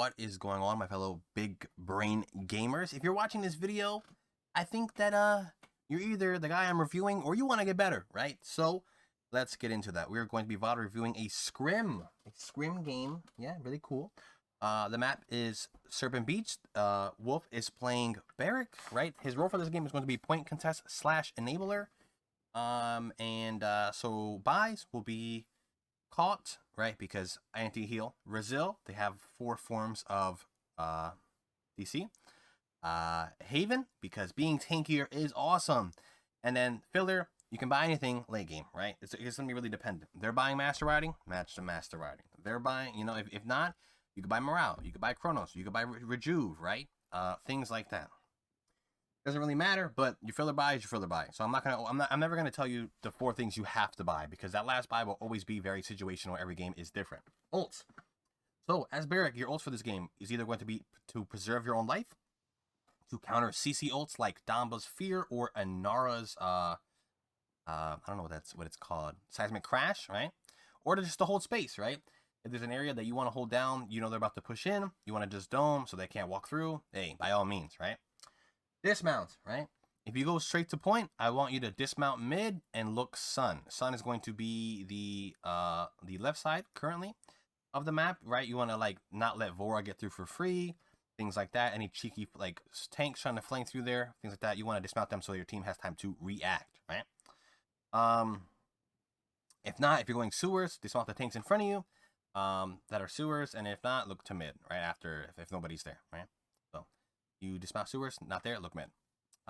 What is going on, my fellow big brain gamers? If you're watching this video, I think that you're either the guy I'm reviewing or you want to get better, right? So let's get into that. We're going to be VOD reviewing a scrim game. Yeah, really cool. The map is Serpent Beach. Wolf is playing Barik, right? His role for this game is going to be point contest / enabler. So buys will be caught, right? Because anti-heal. Brazil, they have 4 forms of DC. Haven, because being tankier is awesome. And then filler, you can buy anything late game, right? It's going to be really dependent. They're buying Master Riding, match the Master Riding. They're buying, if not, you could buy Morale, you could buy Chronos, you could buy Rejuve, right? Things like that. Doesn't really matter, but your filler buy is your filler buy. So I'm never gonna tell you the 4 things you have to buy, because that last buy will always be very situational. Every game is different. Ults. So as Barik, your ults for this game is either going to be to preserve your own life, to counter CC ults like Damba's Fear or Inara's I don't know what it's called, Seismic Crash, right? Or to just to hold space, right? If there's an area that you want to hold down, they're about to push in, you want to just dome so they can't walk through, hey, by all means, right? Dismount, right? If you go straight to point, I want you to dismount mid and look sun. Sun is going to be the left side currently of the map, right? You want to not let Vora get through for free, things like that. Any cheeky tanks trying to flank through there, things like that. You want to dismount them so your team has time to react, right? If not, if you're going sewers, dismount the tanks in front of you that are sewers, and if not, look to mid right after if nobody's there, right? So you dismount sewers, not there, look mid.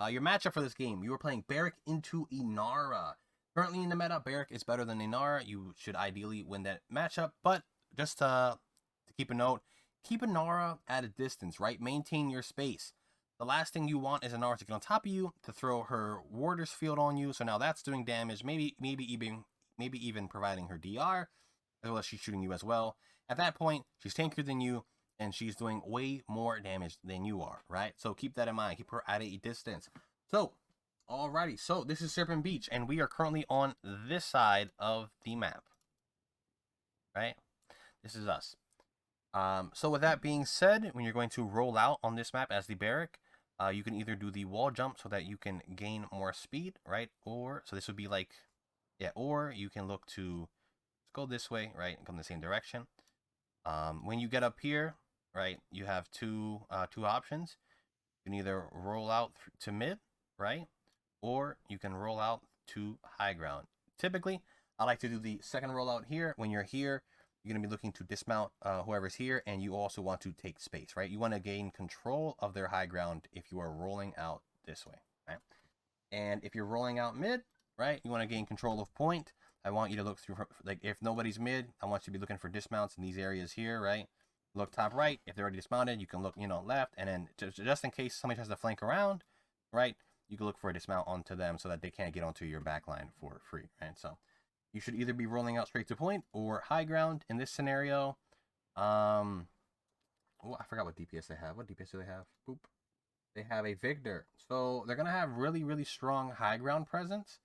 Your matchup for this game, you are playing Barik into Inara. Currently in the meta, Barik is better than Inara. You should ideally win that matchup, but just to keep a note, keep Inara at a distance, right? Maintain your space. The last thing you want is Inara to get on top of you, to throw her Warder's Field on you, so now that's doing damage, maybe even providing her DR, as well as she's shooting you as well. At that point, she's tankier than you, and she's doing way more damage than you are, right? So keep that in mind. Keep her at a distance. So, alrighty. So this is Serpent Beach, and we are currently on this side of the map, right? This is us. So with that being said, when you're going to roll out on this map as the Barik, you can either do the wall jump so that you can gain more speed, right? Or, so this would be or you can look to go this way, right, and come the same direction. When you get up here, right, you have two options. You can either roll out to mid, right, or you can roll out to high ground. Typically, I like to do the second rollout here. When you're here, you're going to be looking to dismount whoever's here, and you also want to take space, right? You want to gain control of their high ground if you are rolling out this way, right? And if you're rolling out mid, right, you want to gain control of point. I want you to look through, if nobody's mid, I want you to be looking for dismounts in these areas here, right? Look top right. If they're already dismounted, you can look, left. And then just in case somebody tries to flank around, right, you can look for a dismount onto them so that they can't get onto your backline for free, right? So you should either be rolling out straight to point or high ground in this scenario. Oh, I forgot what DPS they have. What DPS do they have? Boop. They have a Victor. So they're going to have really, really strong high ground presence.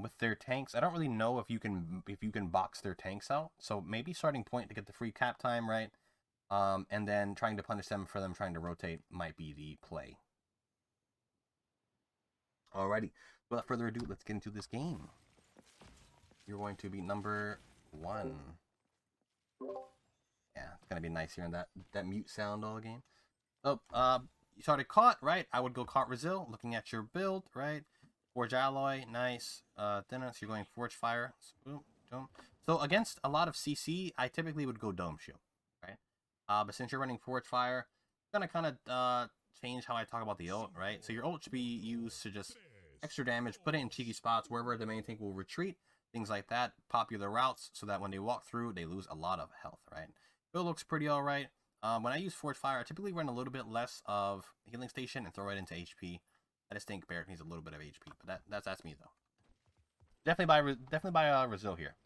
With their tanks, I don't really know if you can box their tanks out. So maybe starting point to get the free cap time, right? And then trying to punish them for them trying to rotate might be the play. Alrighty, without further ado, let's get into this game. You're going to be number 1. Yeah, it's gonna be nice hearing that mute sound all game. Oh, you started caught, right? I would go caught Brazil, looking at your build, right? Forge Alloy, nice. Then you're going Forge Fire. Boom, dome. So against a lot of CC, I typically would go Dome Shield, right? But since you're running Forge Fire, I'm gonna kind of change how I talk about the ult, right? So your ult should be used to just extra damage, put it in cheeky spots wherever the main tank will retreat, things like that. Popular routes so that when they walk through, they lose a lot of health, right? Build looks pretty alright. When I use Forge Fire, I typically run a little bit less of Healing Station and throw it into HP. I just think Barik needs a little bit of HP, but that's me though. Definitely buy Brazil here.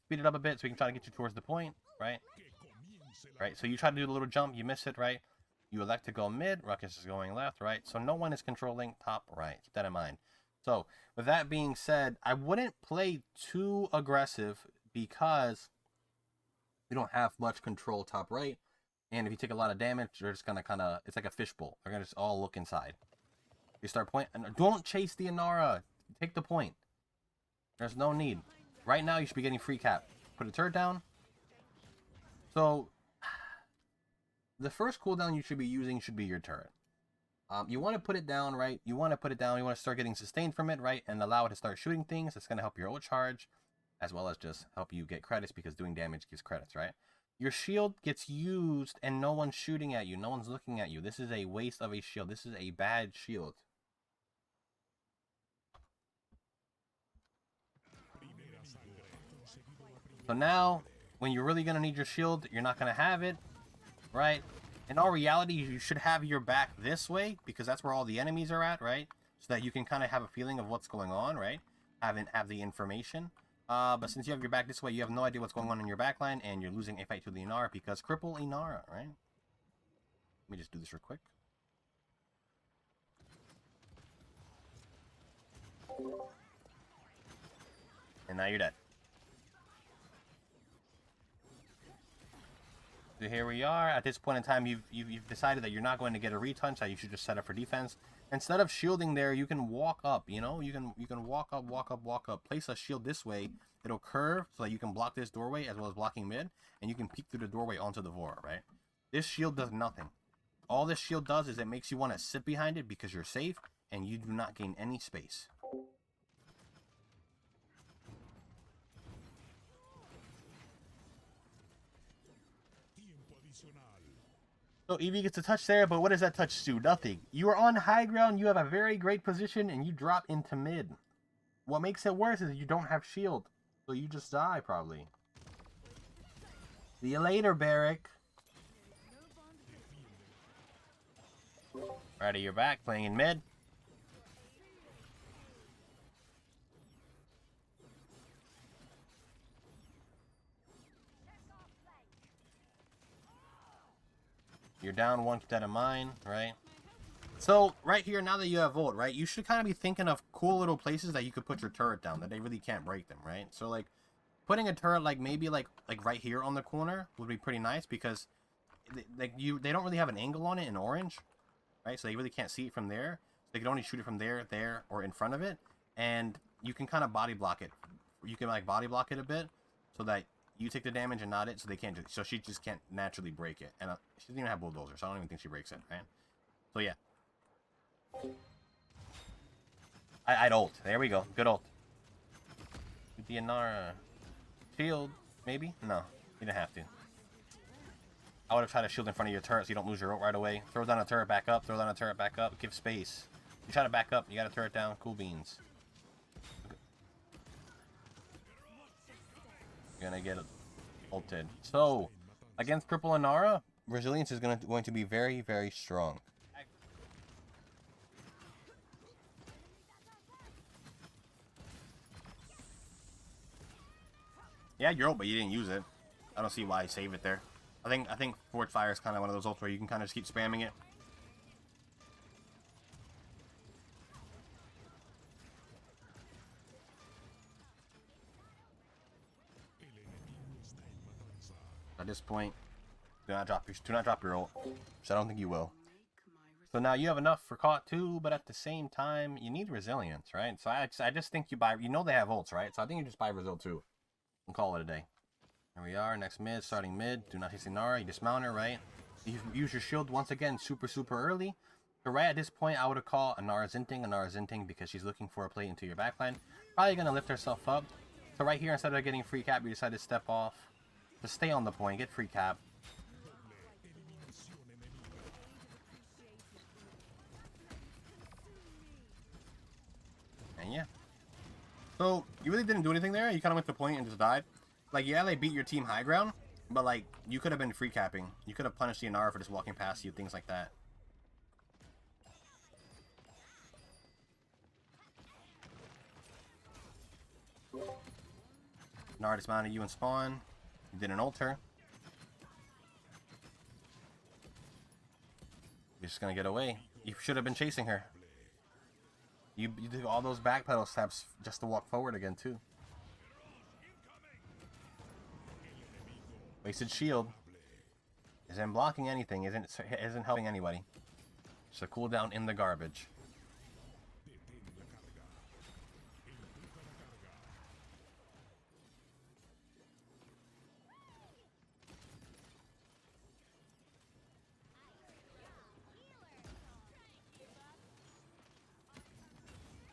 Speed it up a bit so we can try to get you towards the point, right? Right. So you try to do the little jump, you miss it, right? You elect to go mid. Ruckus is going left, right? So no one is controlling top right. Keep that in mind. So with that being said, I wouldn't play too aggressive because we don't have much control top right. And if you take a lot of damage, you're just gonna kind of, it's like a fishbowl. They're gonna just all look inside. You start point, and don't chase the Inara. Take the point. There's no need. Right now, you should be getting free cap. Put a turret down. So, the first cooldown you should be using should be your turret. You want to put it down, right? You want to put it down. You want to start getting sustained from it, right? And allow it to start shooting things. It's going to help your ult charge, as well as just help you get credits, because doing damage gives credits, right? Your shield gets used and no one's shooting at you. No one's looking at you. This is a waste of a shield. This is a bad shield. So now, when you're really going to need your shield, you're not going to have it, right? In all reality, you should have your back this way, because that's where all the enemies are at, right? So that you can kind of have a feeling of what's going on, right? Have the information. But since you have your back this way, you have no idea what's going on in your backline, and you're losing a fight to the Inara because cripple Inara, right? Let me just do this real quick. And now you're dead. So here we are. At this point in time, you've decided that you're not going to get a retouch, that you should just set up for defense. Instead of shielding there, you can walk up, you know? You can walk up, walk up, walk up. Place a shield this way. It'll curve so that you can block this doorway as well as blocking mid, and you can peek through the doorway onto the Vor, right? This shield does nothing. All this shield does is it makes you want to sit behind it because you're safe, and you do not gain any space. So Eevee gets a touch there, but what does that touch do? Nothing. You are on high ground, you have a very great position, and you drop into mid. What makes it worse is you don't have shield, so you just die, probably. See you later, Barik. Ready, you're back, playing in mid. You're down one, keep that in mind, right? So, right here, now that you have ult, right, you should kind of be thinking of cool little places that you could put your turret down, that they really can't break them, right? So, like, putting a turret, like, maybe, like right here on the corner would be pretty nice, because, they don't really have an angle on it in orange, right? So they really can't see it from there. So they can only shoot it from there, or in front of it, and you can kind of body block it. You can, like, body block it a bit, so that you take the damage and not it, so they can't. So she just can't naturally break it, and she doesn't even have bulldozer, so I don't even think she breaks it, right? So yeah, I'd ult. There we go, good ult. The Inara shield, maybe? No, you didn't have to. I would have tried to shield in front of your turret so you don't lose your ult right away. Throw down a turret, back up. Throw down a turret, back up. Give space. You try to back up, you got a turret down. Cool beans. You're gonna get ulted. So, against Cripple Inara, resilience is going to be very, very strong. Yeah, you're ult, but you didn't use it. I don't see why I save it there. I think Forge Fire is kind of one of those ults where you can kind of just keep spamming it. At this point, do not drop your ult, which I don't think you will. So now you have enough for caught too, but at the same time, you need resilience, right? So I just think you buy. You know they have ults, right? So I think you just buy Resil too, and call it a day. Here we are, next mid, starting mid. Do not chase Inara. You dismount her, right? You use your shield once again, super early. So right at this point, I would have called Inara Zinting because she's looking for a play into your backline. Probably gonna lift herself up. So right here, instead of getting free cap, you decide to step off. To stay on the point, get free cap. And yeah. So, you really didn't do anything there. You kind of went to the point and just died. Like, yeah, they beat your team high ground, but, like, you could have been free capping. You could have punished the Inara for just walking past you, things like that. Inara dismounted you in spawn. You did an alter. You're just gonna get away. You should have been chasing her. You did all those backpedal steps just to walk forward again, too. Wasted shield. Isn't blocking anything. Isn't helping anybody. Just a cooldown in the garbage.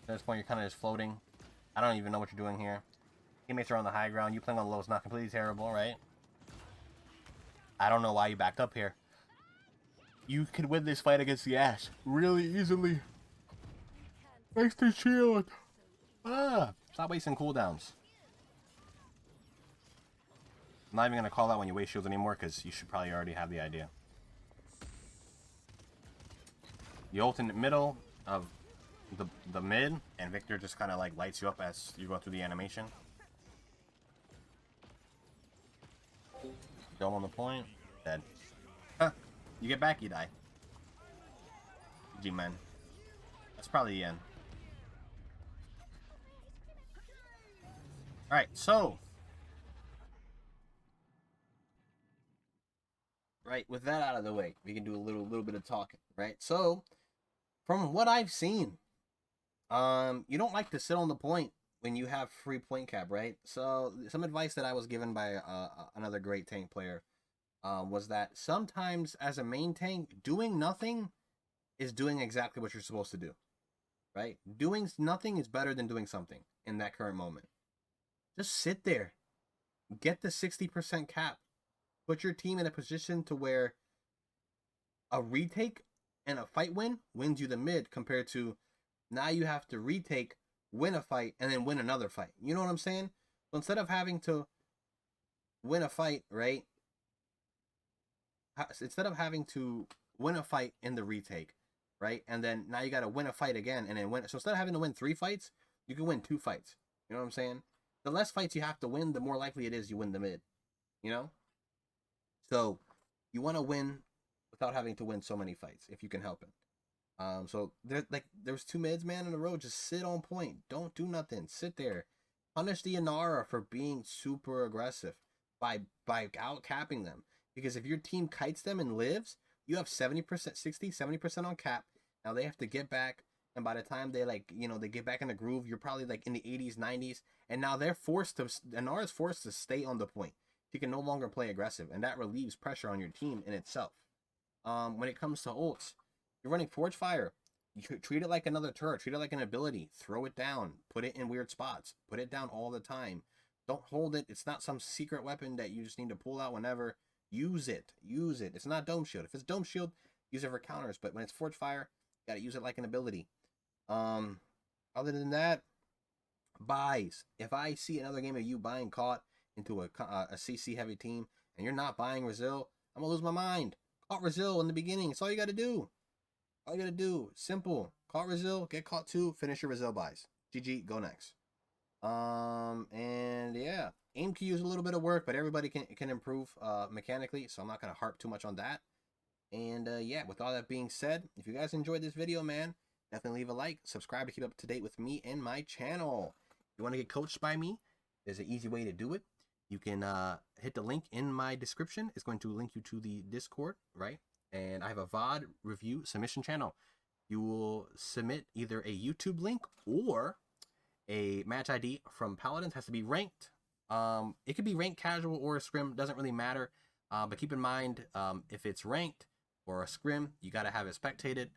At this point, you're kind of just floating. I don't even know what you're doing here. Teammates are on the high ground. You playing on the low is not completely terrible, right? I don't know why you backed up here. You could win this fight against the Ash really easily. Thanks to shield. Stop wasting cooldowns. I'm not even going to call out when you waste shields anymore because you should probably already have the idea. You ult in the middle of the mid, and Victor just kind of like lights you up as you go through the animation. Dome on the point, dead. Huh. You get back, you die. GG, man. That's probably the end. Alright, so. Right, with that out of the way, we can do a little bit of talking, right? So, from what I've seen, you don't like to sit on the point when you have free point cap, right? So some advice that I was given by another great tank player was that sometimes as a main tank, doing nothing is doing exactly what you're supposed to do, right? Doing nothing is better than doing something in that current moment. Just sit there, get the 60% cap, put your team in a position to where a retake and a fight win wins you the mid compared to now you have to retake, win a fight, and then win another fight. You know what I'm saying? So instead of having to win a fight, right? Instead of having to win a fight in the retake, right? And then now you got to win a fight again and then win. So instead of having to win 3 fights, you can win 2 fights. You know what I'm saying? The less fights you have to win, the more likely it is you win the mid. You know? So you want to win without having to win so many fights if you can help it. So there's 2 mids, man, in a row. Just sit on point. Don't do nothing. Sit there. Punish the Inara for being super aggressive by out capping them. Because if your team kites them and lives, you have 70%, 70% on cap. Now they have to get back, and by the time they they get back in the groove, you're probably like in the 80s, 90s, and now they're Inara's forced to stay on the point. She can no longer play aggressive, and that relieves pressure on your team in itself. When it comes to ults, you're running Forge Fire. You treat it like another turret. Treat it like an ability. Throw it down. Put it in weird spots. Put it down all the time. Don't hold it. It's not some secret weapon that you just need to pull out whenever. Use it. Use it. It's not Dome Shield. If it's Dome Shield, use it for counters. But when it's Forge Fire, you gotta use it like an ability. Other than that, buys. If I see another game of you buying caught into a CC heavy team and you're not buying Brazil, I'm gonna lose my mind. Caught Brazil in the beginning. It's all you gotta do. All you gotta do, simple. Caught Brazil, get caught 2, finish your Brazil buys. GG, go next. And yeah, aim can use a little bit of work, but everybody can improve mechanically, so I'm not gonna harp too much on that. And yeah, with all that being said, if you guys enjoyed this video, man, definitely leave a like, subscribe to keep up to date with me and my channel. If you want to get coached by me, there's an easy way to do it. You can hit the link in my description. It's going to link you to the Discord, right? And I have a VOD review submission channel. You will submit either a YouTube link or a match ID from Paladins. Has to be ranked. It could be ranked casual or a scrim. Doesn't really matter. But keep in mind, if it's ranked or a scrim, you got to have it spectated.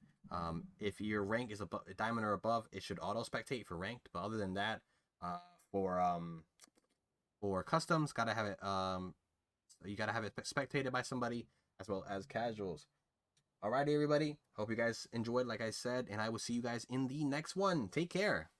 If your rank is a diamond or above, it should auto spectate for ranked. But other than that, for customs, gotta have it. You gotta have it spectated by somebody, as well as casuals. Alrighty, everybody. Hope you guys enjoyed, like I said, and I will see you guys in the next one. Take care.